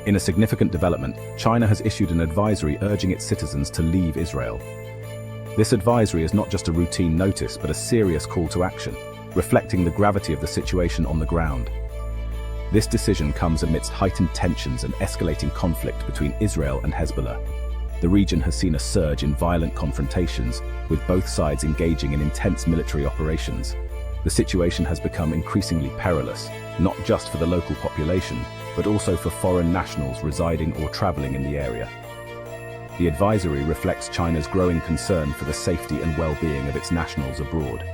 In a significant development, China has issued an advisory urging its citizens to leave Israel. This advisory is not just a routine notice, but a serious call to action, reflecting the gravity of the situation on the ground. This decision comes amidst heightened tensions and escalating conflict between Israel and Hezbollah. The region has seen a surge in violent confrontations, with both sides engaging in intense military operations. The situation has become increasingly perilous, not just for the local population, but also for foreign nationals residing or traveling in the area. The advisory reflects China's growing concern for the safety and well-being of its nationals abroad.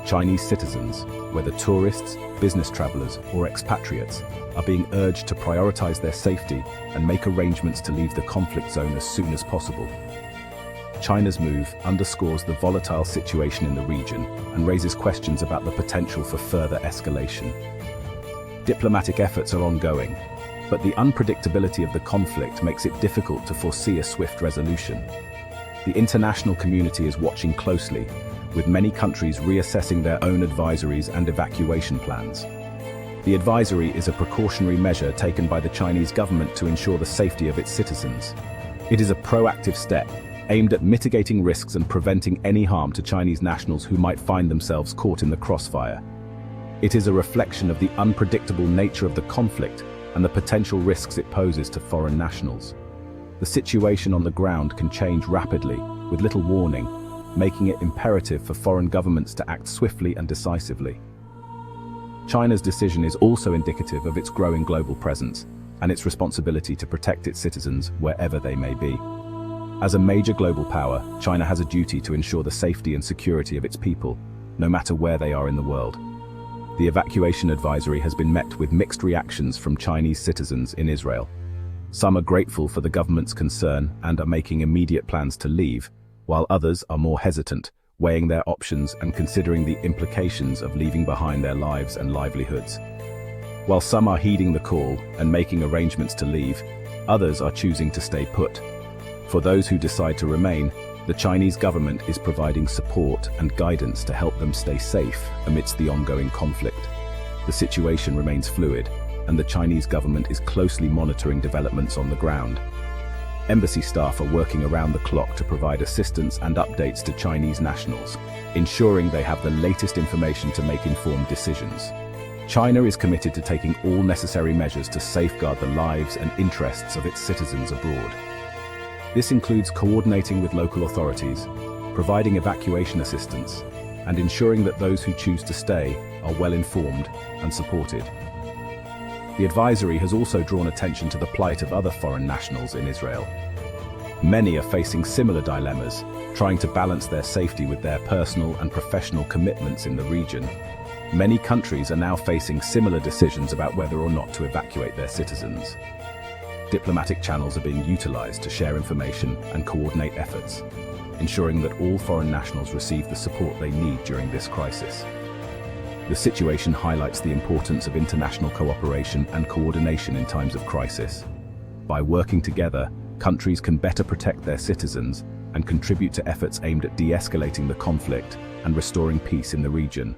Chinese citizens, whether tourists, business travelers, or expatriates, are being urged to prioritize their safety and make arrangements to leave the conflict zone as soon as possible. China's move underscores the volatile situation in the region and raises questions about the potential for further escalation. Diplomatic efforts are ongoing, but the unpredictability of the conflict makes it difficult to foresee a swift resolution. The international community is watching closely, with many countries reassessing their own advisories and evacuation plans. The advisory is a precautionary measure taken by the Chinese government to ensure the safety of its citizens. It is a proactive step, aimed at mitigating risks and preventing any harm to Chinese nationals who might find themselves caught in the crossfire. It is a reflection of the unpredictable nature of the conflict and the potential risks it poses to foreign nationals. The situation on the ground can change rapidly, with little warning, making it imperative for foreign governments to act swiftly and decisively. China's decision is also indicative of its growing global presence and its responsibility to protect its citizens wherever they may be. As a major global power, China has a duty to ensure the safety and security of its people, no matter where they are in the world. The evacuation advisory has been met with mixed reactions from Chinese citizens in Israel. Some are grateful for the government's concern and are making immediate plans to leave, while others are more hesitant, weighing their options and considering the implications of leaving behind their lives and livelihoods. While some are heeding the call and making arrangements to leave, others are choosing to stay put. For those who decide to remain, the Chinese government is providing support and guidance to help them stay safe amidst the ongoing conflict. The situation remains fluid, and the Chinese government is closely monitoring developments on the ground. Embassy staff are working around the clock to provide assistance and updates to Chinese nationals, ensuring they have the latest information to make informed decisions. China is committed to taking all necessary measures to safeguard the lives and interests of its citizens abroad. This includes coordinating with local authorities, providing evacuation assistance, and ensuring that those who choose to stay are well informed and supported. The advisory has also drawn attention to the plight of other foreign nationals in Israel. Many are facing similar dilemmas, trying to balance their safety with their personal and professional commitments in the region. Many countries are now facing similar decisions about whether or not to evacuate their citizens. Diplomatic channels are being utilized to share information and coordinate efforts, ensuring that all foreign nationals receive the support they need during this crisis. The situation highlights the importance of international cooperation and coordination in times of crisis. By working together, countries can better protect their citizens and contribute to efforts aimed at de-escalating the conflict and restoring peace in the region.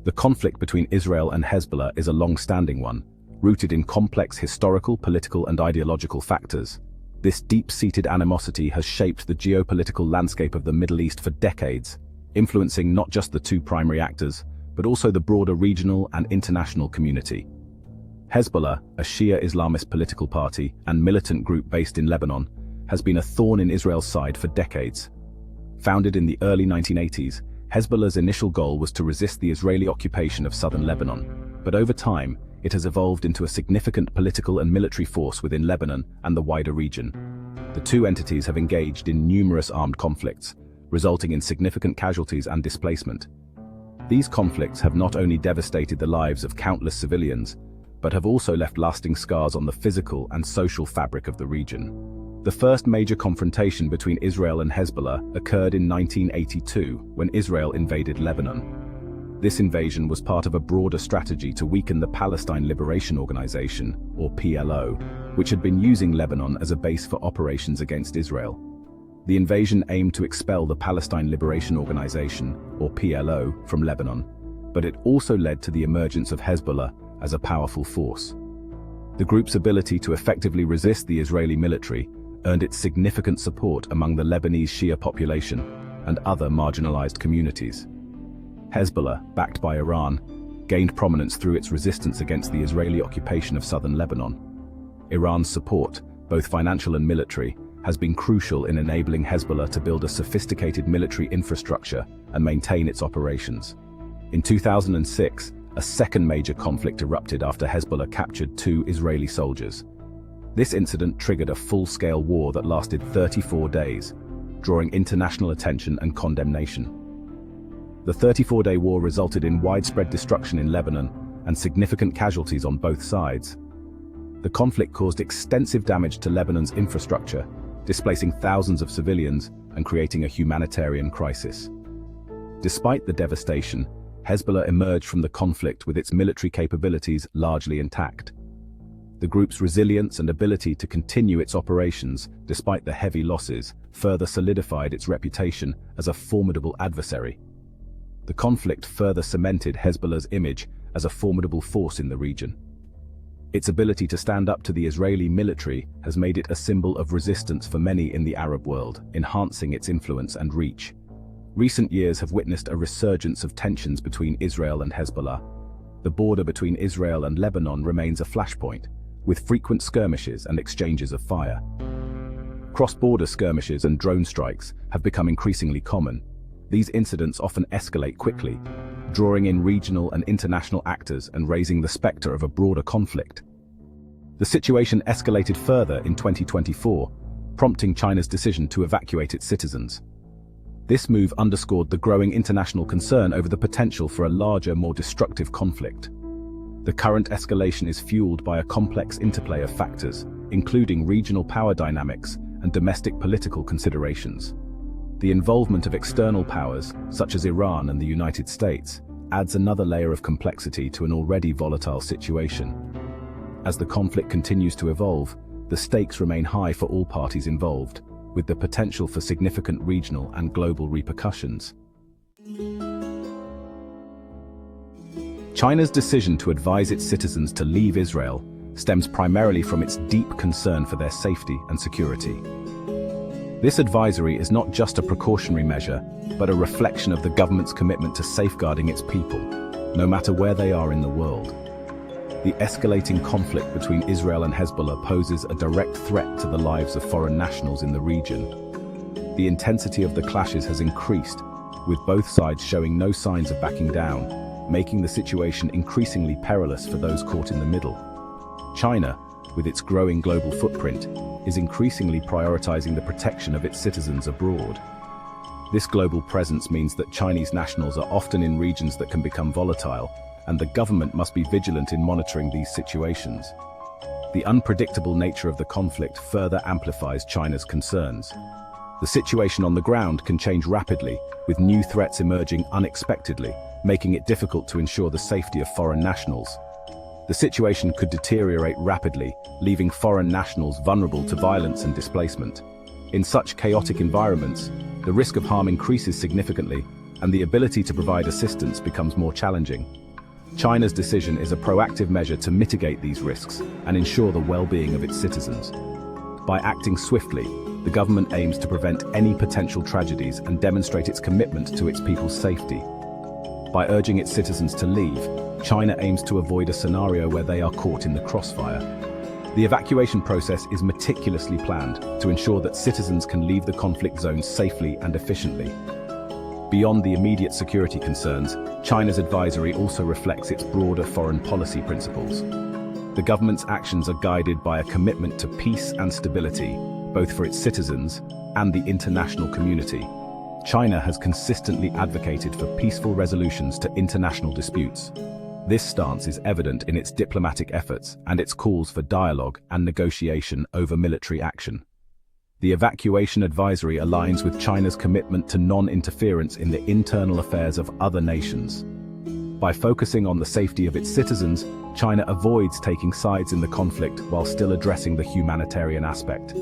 The conflict between Israel and Hezbollah is a long-standing one, rooted in complex historical, political, and ideological factors. This deep-seated animosity has shaped the geopolitical landscape of the Middle East for decades, influencing not just the two primary actors, but also the broader regional and international community. Hezbollah, a Shia Islamist political party and militant group based in Lebanon, has been a thorn in Israel's side for decades. Founded in the early 1980s, Hezbollah's initial goal was to resist the Israeli occupation of southern Lebanon, but over time, it has evolved into a significant political and military force within Lebanon and the wider region. The two entities have engaged in numerous armed conflicts, resulting in significant casualties and displacement. These conflicts have not only devastated the lives of countless civilians, but have also left lasting scars on the physical and social fabric of the region. The first major confrontation between Israel and Hezbollah occurred in 1982 when Israel invaded Lebanon. This invasion was part of a broader strategy to weaken the Palestine Liberation Organization, or PLO, which had been using Lebanon as a base for operations against Israel. The invasion aimed to expel the Palestine Liberation Organization, or PLO, from Lebanon, but it also led to the emergence of Hezbollah as a powerful force. The group's ability to effectively resist the Israeli military earned it significant support among the Lebanese Shia population and other marginalized communities. Hezbollah, backed by Iran, gained prominence through its resistance against the Israeli occupation of southern Lebanon. Iran's support, both financial and military, has been crucial in enabling Hezbollah to build a sophisticated military infrastructure and maintain its operations. In 2006, a second major conflict erupted after Hezbollah captured 2 Israeli soldiers. This incident triggered a full-scale war that lasted 34 days, drawing international attention and condemnation. The 34-day war resulted in widespread destruction in Lebanon and significant casualties on both sides. The conflict caused extensive damage to Lebanon's infrastructure, displacing thousands of civilians and creating a humanitarian crisis. Despite the devastation, Hezbollah emerged from the conflict with its military capabilities largely intact. The group's resilience and ability to continue its operations despite the heavy losses further solidified its reputation as a formidable adversary. The conflict further cemented Hezbollah's image as a formidable force in the region. Its ability to stand up to the Israeli military has made it a symbol of resistance for many in the Arab world, enhancing its influence and reach. Recent years have witnessed a resurgence of tensions between Israel and Hezbollah. The border between Israel and Lebanon remains a flashpoint, with frequent skirmishes and exchanges of fire. Cross-border skirmishes and drone strikes have become increasingly common. These incidents often escalate quickly, drawing in regional and international actors and raising the specter of a broader conflict. The situation escalated further in 2024, prompting China's decision to evacuate its citizens. This move underscored the growing international concern over the potential for a larger, more destructive conflict. The current escalation is fueled by a complex interplay of factors, including regional power dynamics and domestic political considerations. The involvement of external powers, such as Iran and the United States, adds another layer of complexity to an already volatile situation. As the conflict continues to evolve, the stakes remain high for all parties involved, with the potential for significant regional and global repercussions. China's decision to advise its citizens to leave Israel stems primarily from its deep concern for their safety and security. This advisory is not just a precautionary measure, but a reflection of the government's commitment to safeguarding its people, no matter where they are in the world. The escalating conflict between Israel and Hezbollah poses a direct threat to the lives of foreign nationals in the region. The intensity of the clashes has increased, with both sides showing no signs of backing down, making the situation increasingly perilous for those caught in the middle. China, with its growing global footprint, is increasingly prioritizing the protection of its citizens abroad. This global presence means that Chinese nationals are often in regions that can become volatile, and the government must be vigilant in monitoring these situations. The unpredictable nature of the conflict further amplifies China's concerns. The situation on the ground can change rapidly, with new threats emerging unexpectedly, making it difficult to ensure the safety of foreign nationals. The situation could deteriorate rapidly, leaving foreign nationals vulnerable to violence and displacement. In such chaotic environments, the risk of harm increases significantly, and the ability to provide assistance becomes more challenging. China's decision is a proactive measure to mitigate these risks and ensure the well-being of its citizens. By acting swiftly, the government aims to prevent any potential tragedies and demonstrate its commitment to its people's safety. By urging its citizens to leave, China aims to avoid a scenario where they are caught in the crossfire. The evacuation process is meticulously planned to ensure that citizens can leave the conflict zones safely and efficiently. Beyond the immediate security concerns, China's advisory also reflects its broader foreign policy principles. The government's actions are guided by a commitment to peace and stability, both for its citizens and the international community. China has consistently advocated for peaceful resolutions to international disputes. This stance is evident in its diplomatic efforts and its calls for dialogue and negotiation over military action. The Evacuation Advisory aligns with China's commitment to non-interference in the internal affairs of other nations. By focusing on the safety of its citizens, China avoids taking sides in the conflict while still addressing the humanitarian aspect.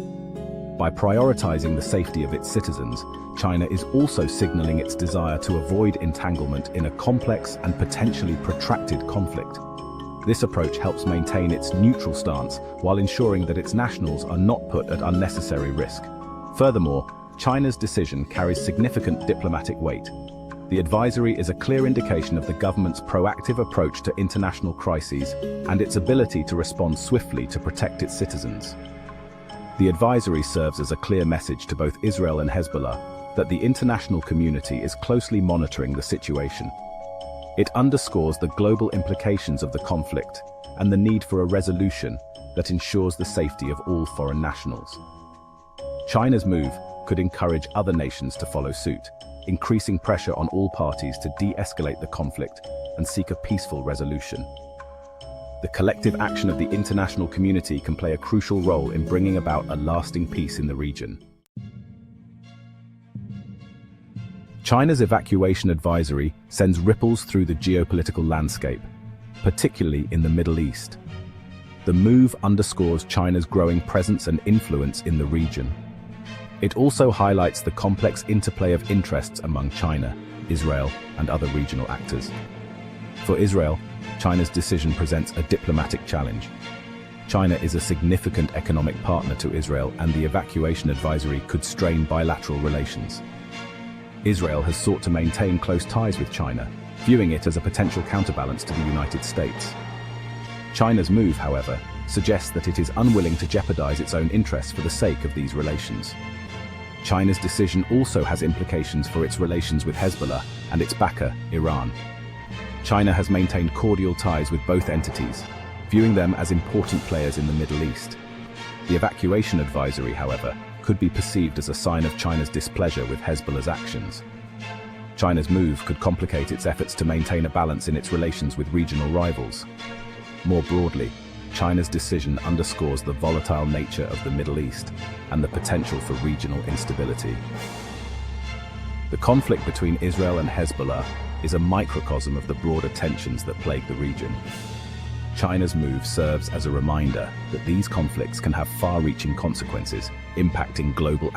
By prioritizing the safety of its citizens, China is also signaling its desire to avoid entanglement in a complex and potentially protracted conflict. This approach helps maintain its neutral stance while ensuring that its nationals are not put at unnecessary risk. Furthermore, China's decision carries significant diplomatic weight. The advisory is a clear indication of the government's proactive approach to international crises and its ability to respond swiftly to protect its citizens. The advisory serves as a clear message to both Israel and Hezbollah that the international community is closely monitoring the situation. It underscores the global implications of the conflict and the need for a resolution that ensures the safety of all foreign nationals. China's move could encourage other nations to follow suit, increasing pressure on all parties to de-escalate the conflict and seek a peaceful resolution. The collective action of the international community can play a crucial role in bringing about a lasting peace in the region. China's evacuation advisory sends ripples through the geopolitical landscape, particularly in the Middle East. The move underscores China's growing presence and influence in the region. It also highlights the complex interplay of interests among China, Israel, and other regional actors. For Israel, China's decision presents a diplomatic challenge. China is a significant economic partner to Israel, and the evacuation advisory could strain bilateral relations. Israel has sought to maintain close ties with China, viewing it as a potential counterbalance to the United States. China's move, however, suggests that it is unwilling to jeopardize its own interests for the sake of these relations. China's decision also has implications for its relations with Hezbollah and its backer, Iran. China has maintained cordial ties with both entities, viewing them as important players in the Middle East. The evacuation advisory, however, could be perceived as a sign of China's displeasure with Hezbollah's actions. China's move could complicate its efforts to maintain a balance in its relations with regional rivals. More broadly, China's decision underscores the volatile nature of the Middle East and the potential for regional instability. The conflict between Israel and Hezbollah is a microcosm of the broader tensions that plague the region. China's move serves as a reminder that these conflicts can have far-reaching consequences, impacting global